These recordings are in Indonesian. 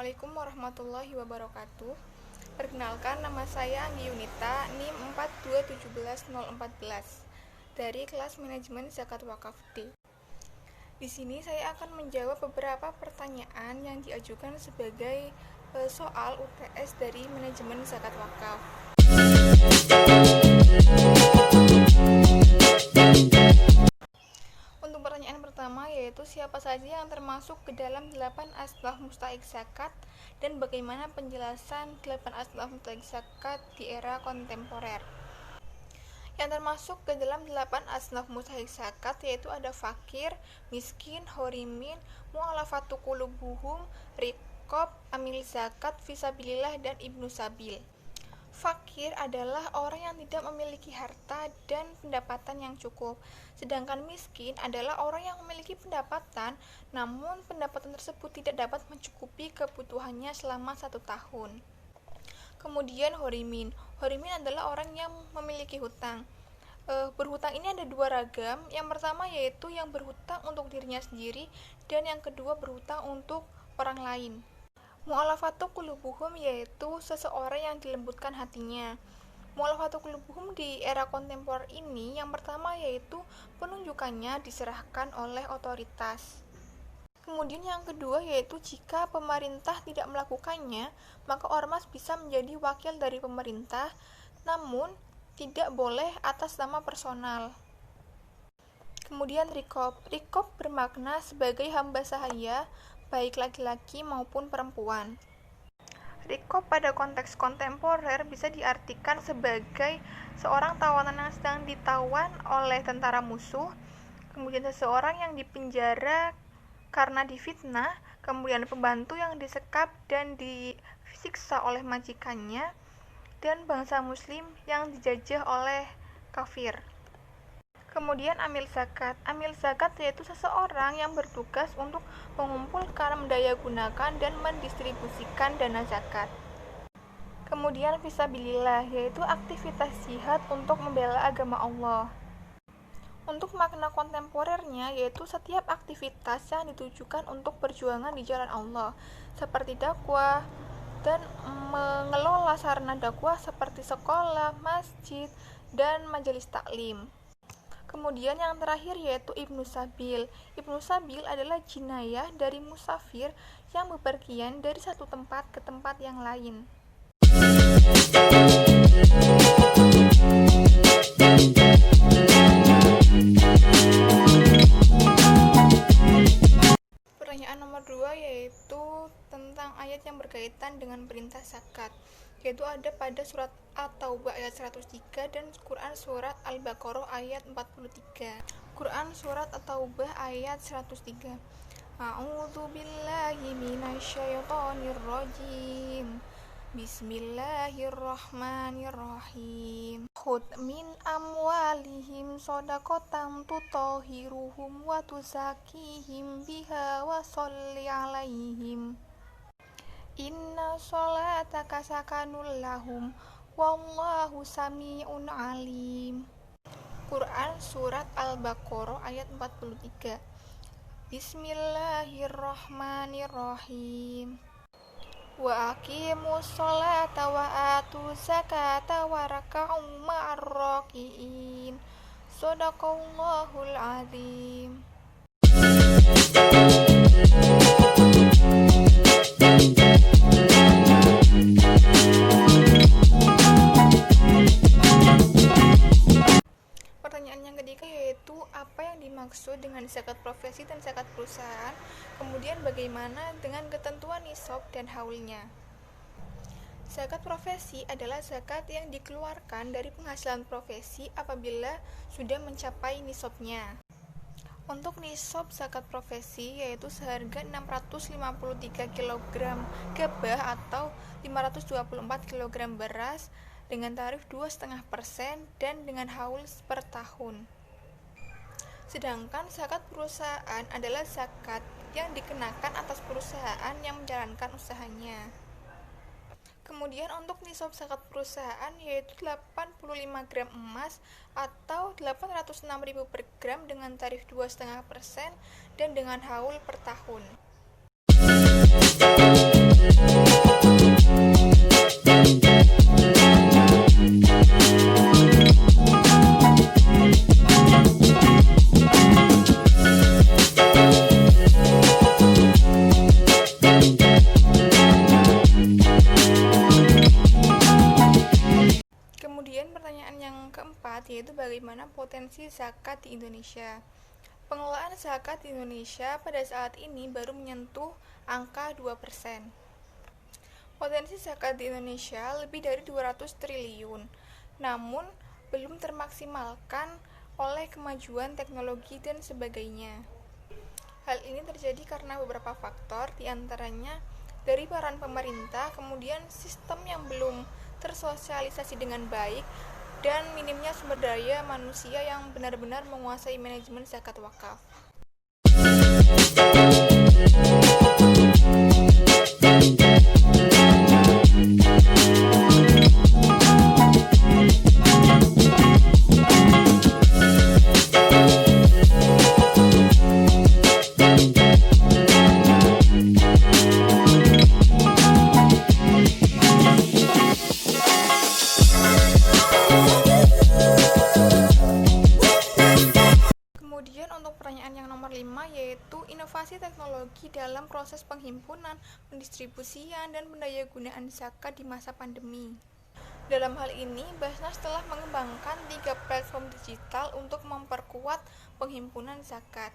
Assalamualaikum warahmatullahi wabarakatuh. Perkenalkan, nama saya Anggi Yunita, NIM 4217014 dari kelas Manajemen Zakat Wakaf D. Di sini saya akan menjawab beberapa pertanyaan yang diajukan sebagai soal UTS dari Manajemen Zakat Wakaf. Untuk pertanyaan pertama yaitu siapa saja yang termasuk ke dalam 8 asnaf mustahik zakat dan bagaimana penjelasan 8 asnaf mustahik zakat di era kontemporer. Yang termasuk ke dalam 8 asnaf mustahik zakat yaitu ada fakir, miskin, horimin, mu'alafatu qulubuhum, riqab, amil zakat, fisabilillah, dan ibnu sabil. Fakir adalah orang yang tidak memiliki harta dan pendapatan yang cukup. Sedangkan miskin adalah orang yang memiliki pendapatan, namun pendapatan tersebut tidak dapat mencukupi kebutuhannya selama 1 tahun. Kemudian horimin. Horimin adalah orang yang memiliki hutang. Berhutang ini ada 2 ragam. Yang pertama yaitu yang berhutang untuk dirinya sendiri, dan yang kedua berhutang untuk orang lain. Mu'alafatu qulubuhum yaitu seseorang yang dilembutkan hatinya. Mu'alafatu qulubuhum di era kontemporer ini yang pertama yaitu penunjukannya diserahkan oleh otoritas. Kemudian yang kedua yaitu jika pemerintah tidak melakukannya, maka ormas bisa menjadi wakil dari pemerintah, namun tidak boleh atas nama personal. Kemudian riqab. Riqab bermakna sebagai hamba sahaya, baik laki-laki maupun perempuan. Riqab pada konteks kontemporer bisa diartikan sebagai seorang tawanan yang sedang ditawan oleh tentara musuh, kemudian seseorang yang dipenjara karena difitnah, kemudian pembantu yang disekap dan disiksa oleh majikannya, dan bangsa muslim yang dijajah oleh kafir. Kemudian amil zakat. Amil zakat yaitu seseorang yang bertugas untuk mengumpulkan, mendayagunakan, dan mendistribusikan dana zakat. Kemudian fisabilillah yaitu aktivitas jihad untuk membela agama Allah. Untuk makna kontemporernya yaitu setiap aktivitas yang ditujukan untuk perjuangan di jalan Allah, seperti dakwah dan mengelola sarana dakwah seperti sekolah, masjid, dan majelis taklim. Kemudian yang terakhir yaitu ibnu sabil. Ibnu sabil adalah jinayah dari musafir yang bepergian dari satu tempat ke tempat yang lain. Pertanyaan nomor 2 yaitu tentang ayat yang berkaitan dengan perintah zakat, yaitu ada pada surat At-Taubah ayat 103 dan Quran surat Al-Baqarah ayat 43. Quran surat At-Taubah ayat 103. A'udzu billahi minasyaitonir rajim. Bismillahirrahmanirrahim. Khudh min amwalihim shadaqatan tutahhiruhum wa tuzakkihim biha wa sholli 'alaihim. Inna sholataka sakanul lahum wallahu sami'un alim. Quran surat Al-Baqarah ayat 43. Bismillahirrahmanirrahim. Wa aqimus sholata wa atuz zakata wa rak'u ma'ar raki'in. Shadaqallahul azim. Pertanyaan yang ketiga yaitu apa yang dimaksud dengan zakat profesi dan zakat perusahaan, kemudian bagaimana dengan ketentuan nisab dan haulnya. Zakat profesi adalah zakat yang dikeluarkan dari penghasilan profesi apabila sudah mencapai nisabnya. Untuk nisab zakat profesi yaitu seharga 653 kg gabah atau 524 kg beras dengan tarif 2,5% dan dengan haul per tahun. Sedangkan zakat perusahaan adalah zakat yang dikenakan atas perusahaan yang menjalankan usahanya. Kemudian untuk nisab zakat perusahaan yaitu 85 gram emas atau 806.000 per gram dengan tarif 2,5% dan dengan haul per tahun. Kemudian pertanyaan yang keempat yaitu bagaimana potensi zakat di Indonesia. Pengelolaan zakat di Indonesia pada saat ini baru menyentuh angka 2%. Potensi zakat di Indonesia lebih dari 200 triliun, namun belum termaksimalkan oleh kemajuan teknologi dan sebagainya. Hal ini terjadi karena beberapa faktor, diantaranya dari peran pemerintah, kemudian sistem yang belum tersosialisasi dengan baik, dan minimnya sumber daya manusia yang benar-benar menguasai manajemen zakat wakaf. Kemudian untuk pertanyaan yang nomor 5 yaitu inovasi teknologi dalam proses penghimpunan, pendistribusian, dan pendayagunaan zakat di masa pandemi. Dalam hal ini, Basnas telah mengembangkan 3 platform digital untuk memperkuat penghimpunan zakat.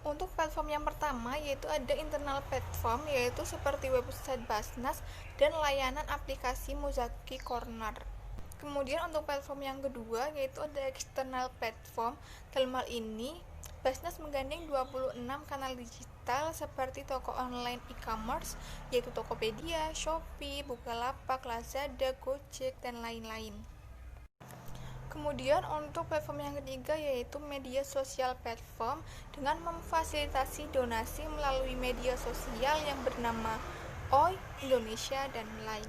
Untuk platform yang pertama yaitu ada internal platform yaitu seperti website Basnas dan layanan aplikasi Muzaki Corner. Kemudian untuk platform yang kedua yaitu ada external platform. Dalam hal ini Basnas menggandeng 26 kanal digital seperti toko online e-commerce yaitu Tokopedia, Shopee, Bukalapak, Lazada, Gojek, dan lain-lain. Kemudian untuk platform yang ketiga yaitu media sosial platform dengan memfasilitasi donasi melalui media sosial yang bernama OI Indonesia dan lain.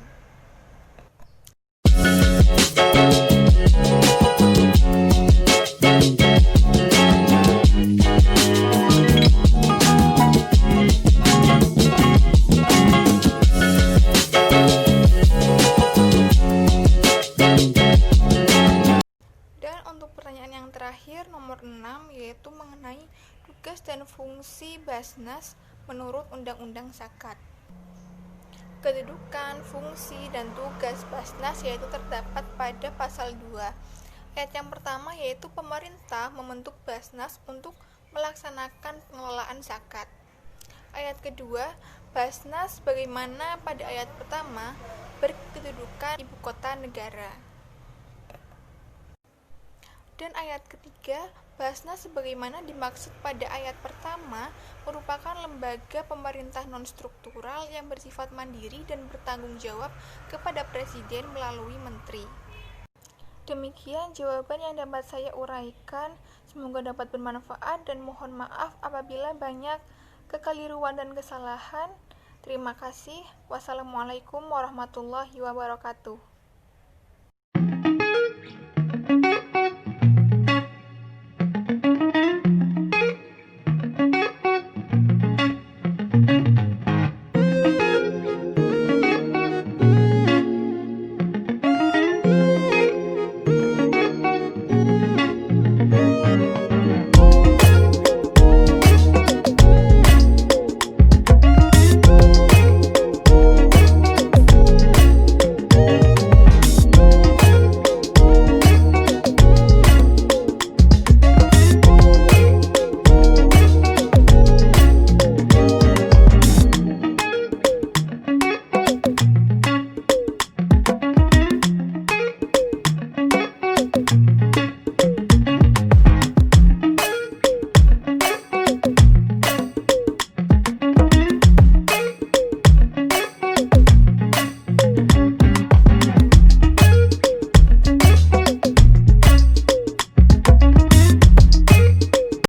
Terakhir nomor 6 yaitu mengenai tugas dan fungsi Basnas menurut Undang-Undang Zakat. Kedudukan, fungsi, dan tugas Basnas yaitu terdapat pada pasal 2. Ayat yang pertama yaitu pemerintah membentuk Basnas untuk melaksanakan pengelolaan zakat. Ayat kedua, Basnas bagaimana pada ayat pertama berkedudukan ibu kota negara. Dan ayat ketiga, Basnas sebagaimana dimaksud pada ayat pertama merupakan lembaga pemerintah non-struktural yang bersifat mandiri dan bertanggung jawab kepada Presiden melalui Menteri. Demikian jawaban yang dapat saya uraikan, semoga dapat bermanfaat dan mohon maaf apabila banyak kekeliruan dan kesalahan. Terima kasih. Wassalamualaikum warahmatullahi wabarakatuh.